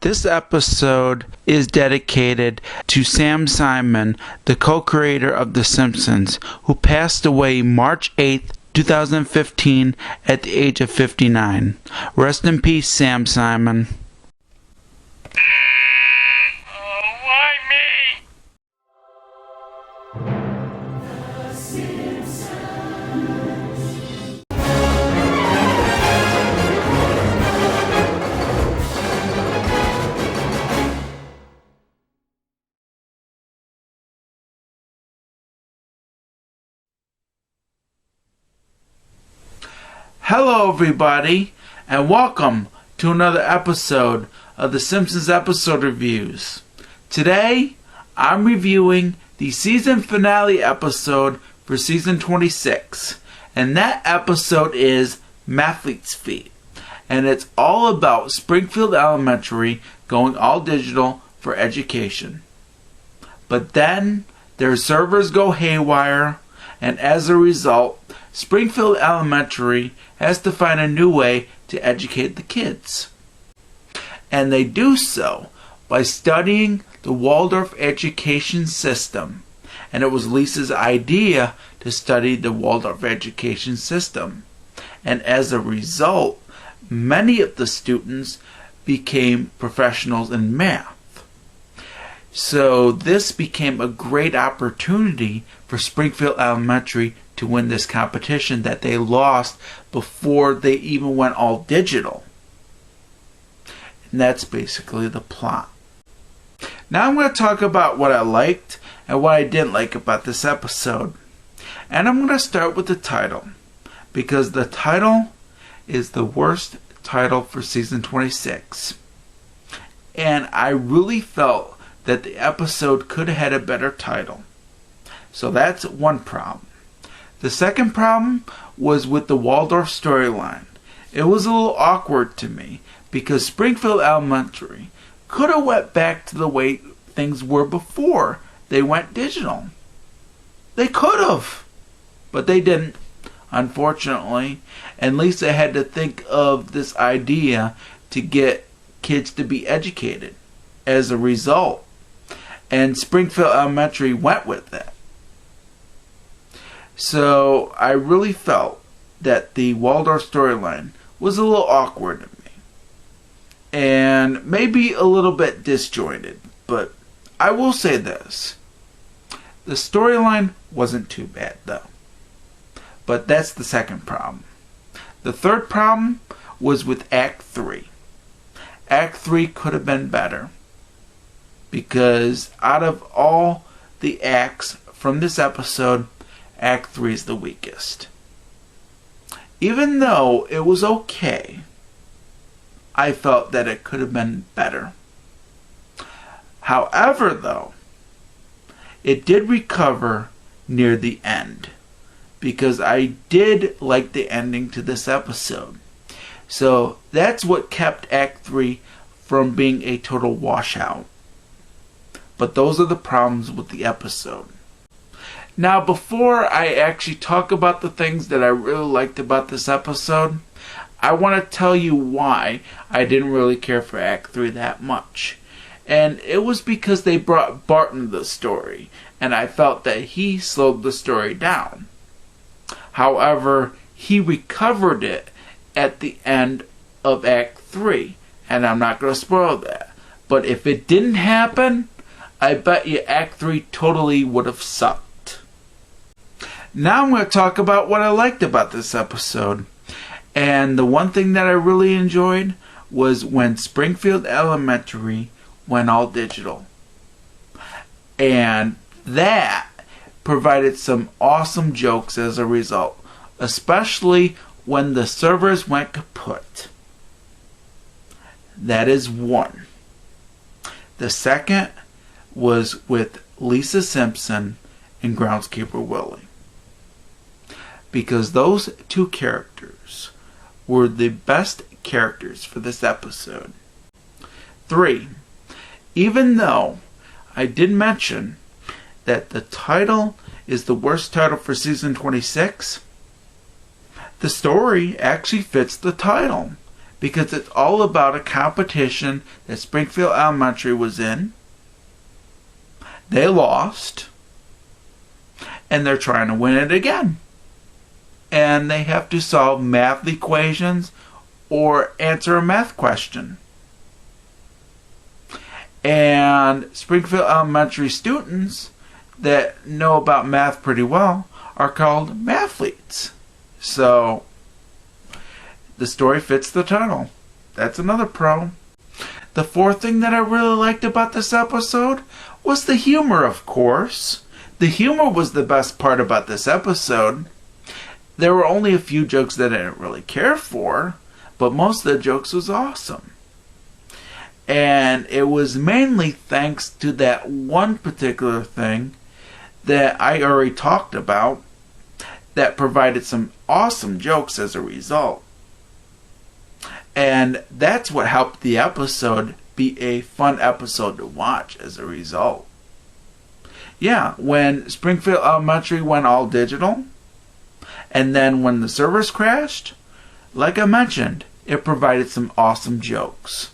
This episode is dedicated to Sam Simon, the co-creator of The Simpsons, who passed away March 8th, 2015 at the age of 59. Rest in peace, Sam Simon. Why me? Hello everybody, and welcome to another episode of the Simpsons Episode Reviews. Today, I'm reviewing the season finale episode for season 26, and that episode is Mathlete's Feet, and it's all about Springfield Elementary going all digital for education. But then, their servers go haywire, and as a result, Springfield Elementary has to find a new way to educate the kids. And they do so by studying the Waldorf education system. And it was Lisa's idea to study the Waldorf education system. And as a result, many of the students became professionals in math. So this became a great opportunity for Springfield Elementary to win this competition that they lost before they even went all digital. And that's basically the plot. Now I'm going to talk about what I liked and what I didn't like about this episode. And I'm going to start with the title, because the title is the worst title for season 26. And I really felt that the episode could have had a better title. So that's one problem. The second problem was with the Waldorf storyline. It was a little awkward to me because Springfield Elementary could have went back to the way things were before they went digital. They could have, but they didn't, unfortunately. And Lisa had to think of this idea to get kids to be educated as a result. And Springfield Elementary went with that. So I really felt that the Waldorf storyline was a little awkward to me. And maybe a little bit disjointed. But I will say this. The storyline wasn't too bad though. But that's the second problem. The third problem was with Act 3. Act 3 could have been better. Because out of all the acts from this episode, Act 3 is the weakest. Even though it was okay, I felt that it could have been better. However, though, it did recover near the end, because I did like the ending to this episode. So that's what kept Act 3 from being a total washout. But those are the problems with the episode. Now, before I actually talk about the things that I really liked about this episode, I want to tell you why I didn't really care for Act 3 that much. And it was because they brought Bart into the story, and I felt that he slowed the story down. However, he recovered it at the end of Act 3, and I'm not going to spoil that. But if it didn't happen, I bet you Act 3 totally would have sucked. Now I'm going to talk about what I liked about this episode. And the one thing that I really enjoyed was when Springfield Elementary went all digital. And that provided some awesome jokes as a result. Especially when the servers went kaput. That is one. The second was with Lisa Simpson and Groundskeeper Willie. Because those two characters were the best characters for this episode. 3. Even though I did mention that the title is the worst title for season 26, the story actually fits the title. because it's all about a competition that Springfield Elementary was in. They lost, and they're trying to win it again. And they have to solve math equations or answer a math question. And Springfield Elementary students that know about math pretty well are called Mathletes. So the story fits the title. That's another pro. The fourth thing that I really liked about this episode was the humor, of course. The humor was the best part about this episode. There were only a few jokes that I didn't really care for, but most of the jokes was awesome. And it was mainly thanks to that one particular thing that I already talked about that provided some awesome jokes as a result. And that's what helped the episode be a fun episode to watch as a result. Yeah, when Springfield Elementary went all digital, and then when the servers crashed, like I mentioned, it provided some awesome jokes.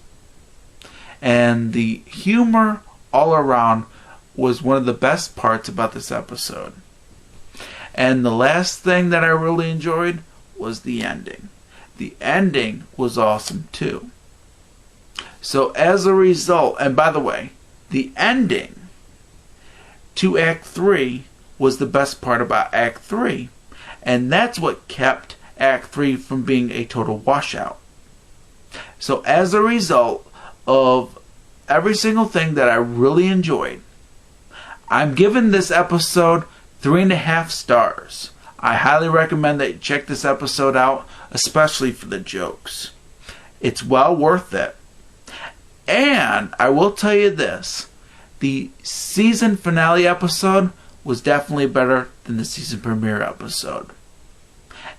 And the humor all around was one of the best parts about this episode. And the last thing that I really enjoyed was the ending. The ending was awesome too. So as a result, and by the way, the ending to Act 3 was the best part about Act 3. And that's what kept Act 3 from being a total washout. So as a result of every single thing that I really enjoyed, I'm giving this episode 3.5 stars. I highly recommend that you check this episode out, especially for the jokes. It's well worth it. And I will tell you this, the season finale episode was definitely better than the season premiere episode.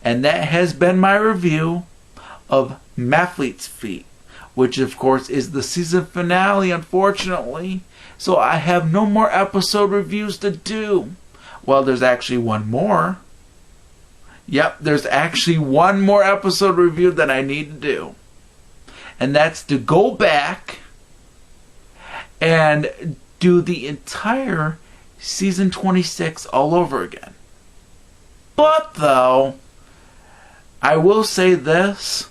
And that has been my review of Mathlete's Feet, which of course is the season finale, unfortunately. So I have no more episode reviews to do. Well, there's actually one more. Yep, there's actually one more episode review that I need to do. And that's to go back and do the entire season 26 all over again. But though, I will say this,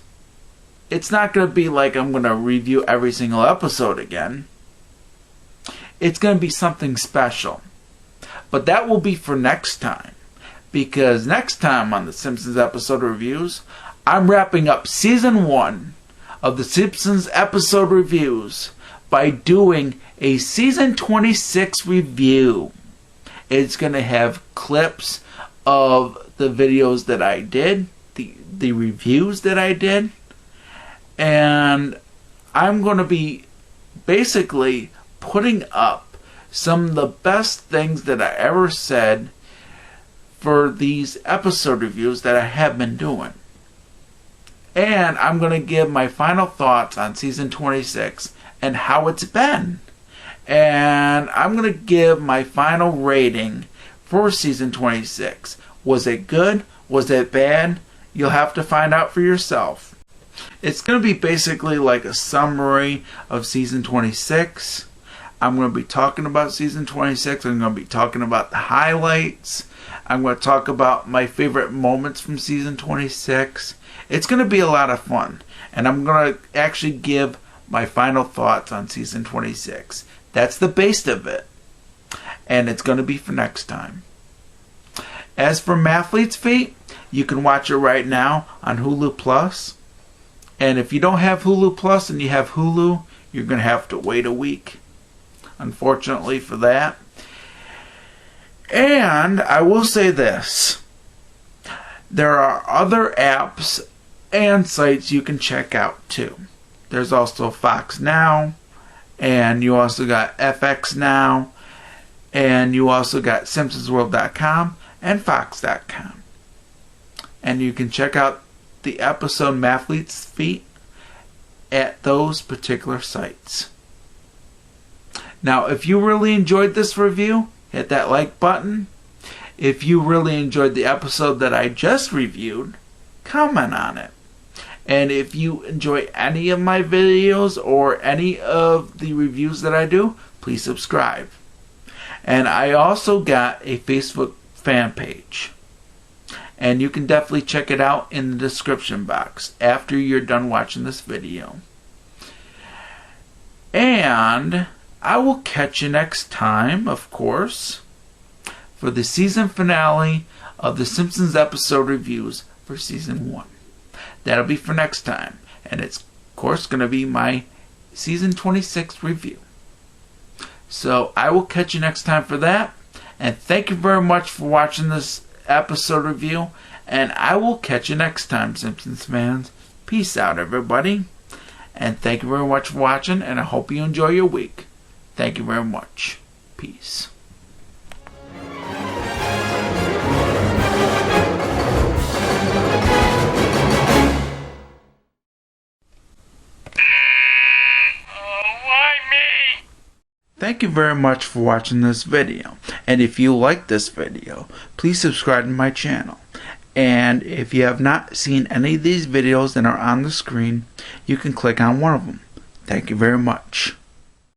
it's not going to be like I'm going to review every single episode again. It's going to be something special. But that will be for next time. Because next time on the Simpsons Episode Reviews, I'm wrapping up Season 1 of the Simpsons Episode Reviews by doing a Season 26 review. It's going to have clips of the videos that I did, the reviews that I did, and I'm going to be basically putting up some of the best things that I ever said for these episode reviews that I have been doing. And I'm going to give my final thoughts on season 26 and how it's been. And I'm going to give my final rating for season 26. Was it good? Was it bad? You'll have to find out for yourself. It's going to be basically like a summary of season 26. I'm going to be talking about season 26. I'm going to be talking about the highlights. I'm going to talk about my favorite moments from season 26. It's going to be a lot of fun. And I'm going to actually give my final thoughts on season 26. That's the base of it. And it's going to be for next time. As for Mathlete's Feet, you can watch it right now on Hulu Plus. And if you don't have Hulu Plus and you have Hulu, you're going to have to wait a week. Unfortunately for that. And I will say this. There are other apps and sites you can check out too. There's also Fox Now. And you also got FX Now. And you also got SimpsonsWorld.com and Fox.com. And you can check out the episode Mathlete's Feet at those particular sites. Now, if you really enjoyed this review, hit that like button. If you really enjoyed the episode that I just reviewed, comment on it. And if you enjoy any of my videos or any of the reviews that I do, please subscribe. And I also got a Facebook fan page. And you can definitely check it out in the description box after you're done watching this video. And I will catch you next time, of course, for the season finale of the Simpsons Episode Reviews for Season 1. That'll be for next time. And it's, of course, going to be my Season 26 review. So I will catch you next time for that. And thank you very much for watching this episode review. And I will catch you next time, Simpsons fans. Peace out, everybody. And thank you very much for watching. And I hope you enjoy your week. Thank you very much. Peace. Why me? Thank you very much for watching this video. And if you like this video, please subscribe to my channel. And if you have not seen any of these videos that are on the screen, you can click on one of them. Thank you very much.